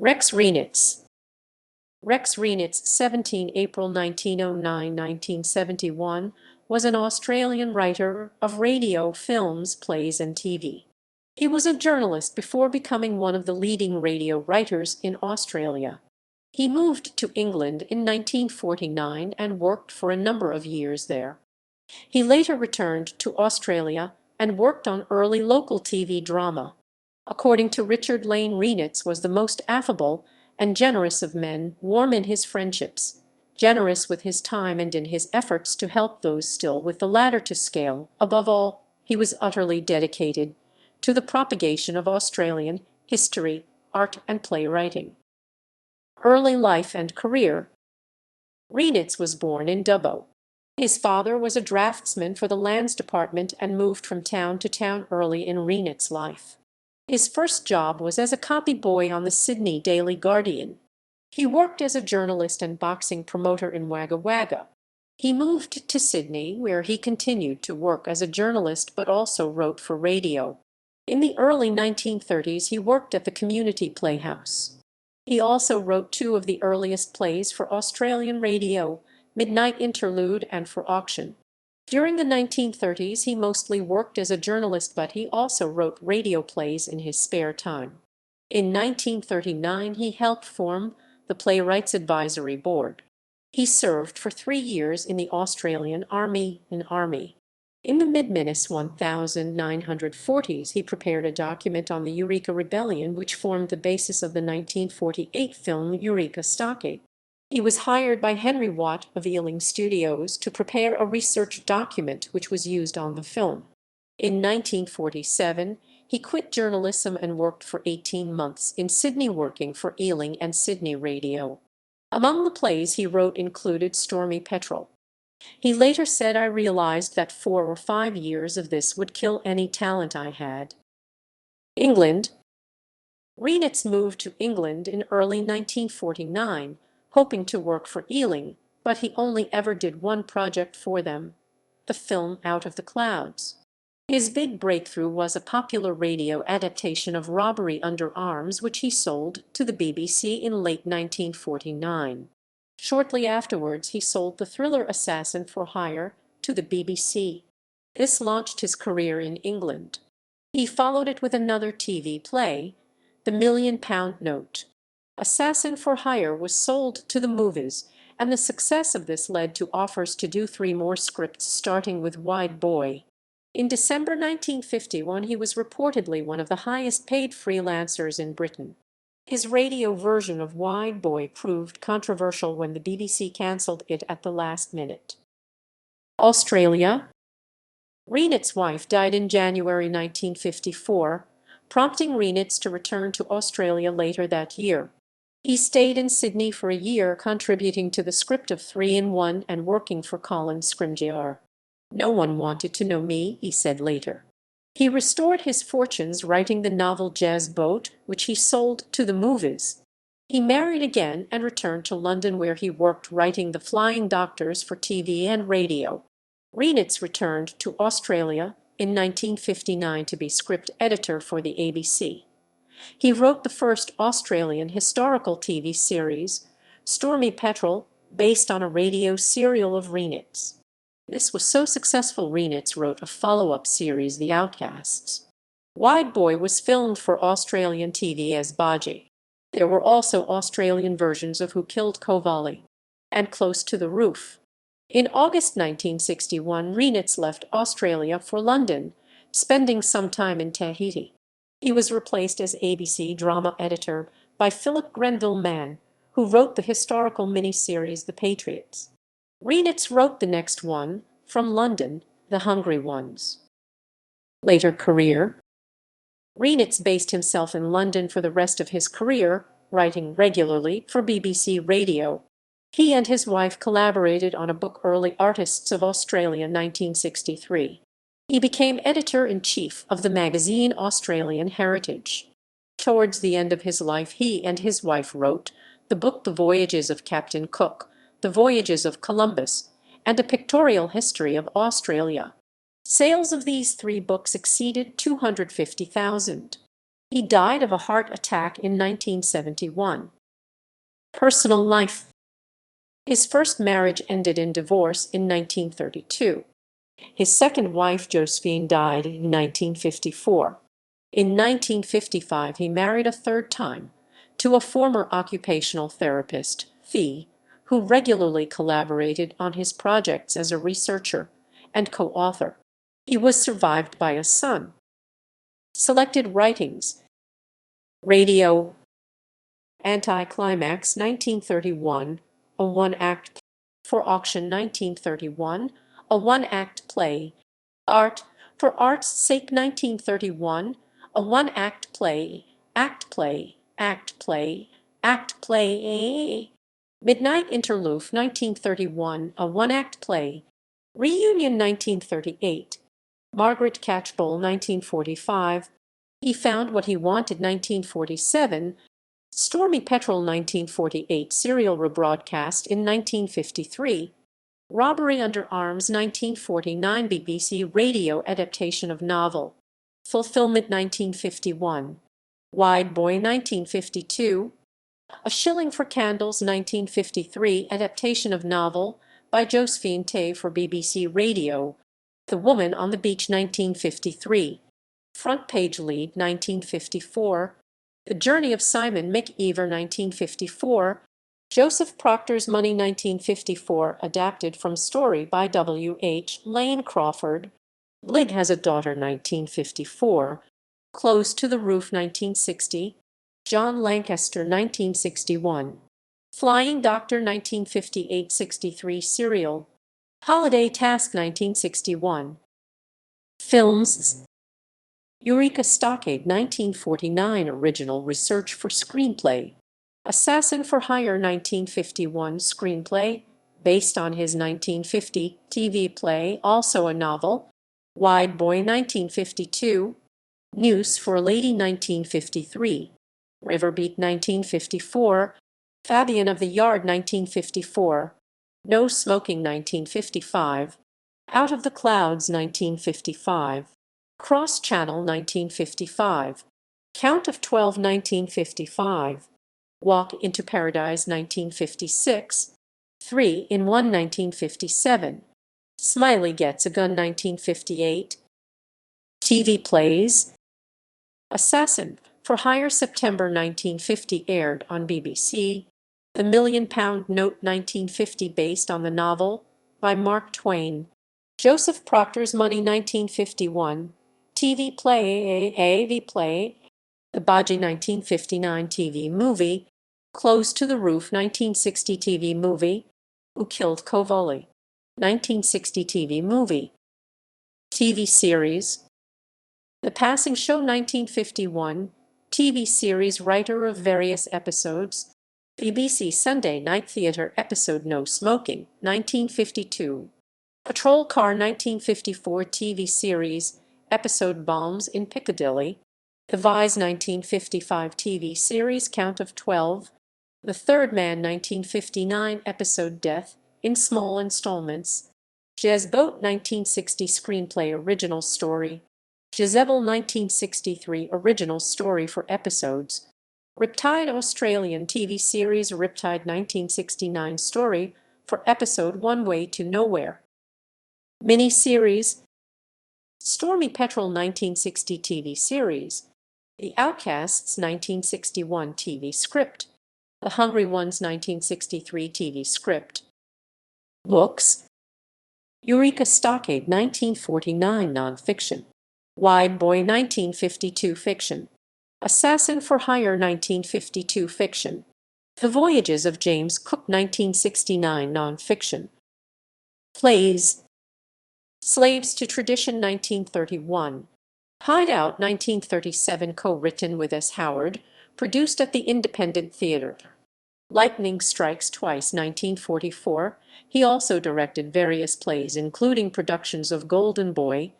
Rex Rienits. Rex Rienits, 17 April 1909–1971, was an Australian writer of radio, films, plays, and TV. He was a journalist before becoming one of the leading radio writers in Australia. He moved to England in 1949 and worked for a number of years there. He later returned to Australia and worked on early local TV drama. According to Richard Lane Rienits, was the most affable and generous of men, warm in his friendships, generous with his time and in his efforts to help those still with the ladder to scale. Above all, he was utterly dedicated to the propagation of Australian history, art, and playwriting. Early life and career. Rienits was born in Dubbo. His father was a draftsman for the Lands Department and moved from town to town early in Rienits' life. His first job was as a copy boy on the Sydney Daily Guardian. He worked as a journalist and boxing promoter in Wagga Wagga. He moved to Sydney, where he continued to work as a journalist but also wrote for radio. In the early 1930s, he worked at the Community Playhouse. He also wrote two of the earliest plays for Australian radio, Midnight Interlude and For Auction. During the 1930s, he mostly worked as a journalist, but he also wrote radio plays in his spare time. In 1939, he helped form the Playwrights Advisory Board. He served for 3 years in the Australian Army. In the mid-1940s, he prepared a document on the Eureka Rebellion, which formed the basis of the 1948 film Eureka Stockade. He was hired by Henry Watt of Ealing Studios to prepare a research document which was used on the film. In 1947, he quit journalism and worked for 18 months in Sydney, working for Ealing and Sydney Radio. Among the plays he wrote included Stormy Petrel. He later said, "I realized that 4 or 5 years of this would kill any talent I had." England. Rienits moved to England in early 1949, hoping to work for Ealing, but he only ever did one project for them, the film Out of the Clouds. His big breakthrough was a popular radio adaptation of Robbery Under Arms, which he sold to the BBC in late 1949. Shortly afterwards, he sold the thriller Assassin for Hire to the BBC. This launched his career in England. He followed it with another TV play, The £1,000,000 Note. Assassin for Hire was sold to the movies, and the success of this led to offers to do 3 more scripts, starting with Wide Boy. In December 1951, he was reportedly one of the highest-paid freelancers in Britain. His radio version of Wide Boy proved controversial when the BBC cancelled it at the last minute. Australia. Rienits' wife died in January 1954, prompting Rienits to return to Australia later that year. He stayed in Sydney for a year, contributing to the script of 3 in 1 and working for Colin Scrimgeour. "No one wanted to know me," he said later. He restored his fortunes writing the novel Jazz Boat, which he sold to the movies. He married again and returned to London, where he worked writing The Flying Doctors for TV and radio. Rienits returned to Australia in 1959 to be script editor for the ABC. He wrote the first Australian historical TV series, Stormy Petrel, based on a radio serial of Rienits. This was so successful, Rienits wrote a follow-up series, The Outcasts. Wide Boy was filmed for Australian TV as Baji. There were also Australian versions of Who Killed Kovali and Close to the Roof. In August 1961, Rienits left Australia for London, spending some time in Tahiti. He was replaced as ABC drama editor by Philip Grenville Mann, who wrote the historical miniseries The Patriots. Rienits wrote the next one, from London, The Hungry Ones. Later career. Rienits based himself in London for the rest of his career, writing regularly for BBC Radio. He and his wife collaborated on a book, Early Artists of Australia, 1963. He became editor-in-chief of the magazine Australian Heritage. Towards the end of his life, he and his wife wrote the book The Voyages of Captain Cook, The Voyages of Columbus, and A Pictorial History of Australia. Sales of these 3 books exceeded 250,000. He died of a heart attack in 1971. Personal life. His first marriage ended in divorce in 1932. His second wife, Josephine, died in 1954. In 1955, he married a third time to a former occupational therapist, Fee, who regularly collaborated on his projects as a researcher and co-author. He was survived by a son. Selected writings: Radio, Anticlimax, 1931, a one-act, For Auction, 1931, a one-act play. Art, For Art's Sake, 1931, a one-act play, act play, act play, act play. Midnight Interlude, 1931, a one-act play. Reunion, 1938. Margaret Catchpole, 1945. He Found What He Wanted, 1947. Stormy Petrel, 1948, serial rebroadcast in 1953. Robbery Under Arms, 1949, BBC radio adaptation of novel. Fulfillment, 1951. Wide Boy, 1952. A Shilling for Candles, 1953, adaptation of novel by Josephine Tay for BBC Radio. The Woman on the Beach, 1953. Front Page Lead, 1954. The Journey of Simon McEver, 1954. Joseph Proctor's Money, 1954, adapted from story by W. H. Lane Crawford. Blig Has a Daughter, 1954. Close to the Roof, 1960. John Lancaster, 1961. Flying Doctor, 1958-63 serial. Holiday Task, 1961. Films: Eureka Stockade, 1949, original research for screenplay. Assassin for Hire, 1951, screenplay based on his 1950 TV play, also a novel. Wide Boy, 1952. News for a Lady, 1953. Riverbeat, 1954. Fabian of the Yard, 1954. No Smoking, 1955. Out of the Clouds, 1955. Cross Channel, 1955. Count of 12, 1955. Walk into Paradise, 1956. 3 in 1, 1957. Smiley Gets a Gun, 1958. TV plays: Assassin for Hire, September 1950, aired on BBC. The £1,000,000 Note, 1950, based on the novel by Mark Twain. Joseph Proctor's Money, 1951. TV play, AV play. The Baji, 1959 TV movie. Close to the Roof, 1960 TV movie. Who Killed Covoli, 1960 TV movie. TV series: The Passing Show, 1951. TV series, writer of various episodes. BBC Sunday Night Theatre episode No Smoking, 1952. Patrol Car, 1954 TV series, episode Bombs in Piccadilly. The Vise, 1955 TV series, Count of 12. The Third Man, 1959 episode Death in Small Installments. Jezebel, 1960 screenplay, original story. Jezebel, 1963 original story for episodes. Riptide, Australian TV series, Riptide, 1969 story for episode One Way to Nowhere. Mini-series: Stormy Petrel, 1960 TV series. The Outcasts, 1961 TV script. The Hungry Ones, 1963 TV script. Books: Eureka Stockade, 1949 nonfiction. Wide Boy, 1952 fiction. Assassin for Hire, 1952 fiction. The Voyages of James Cook, 1969 nonfiction. Plays: Slaves to Tradition, 1931. Hideout, 1937, co-written with S. Howard, produced at the Independent Theatre. Lightning Strikes Twice, 1944. He also directed various plays, including productions of Golden Boy,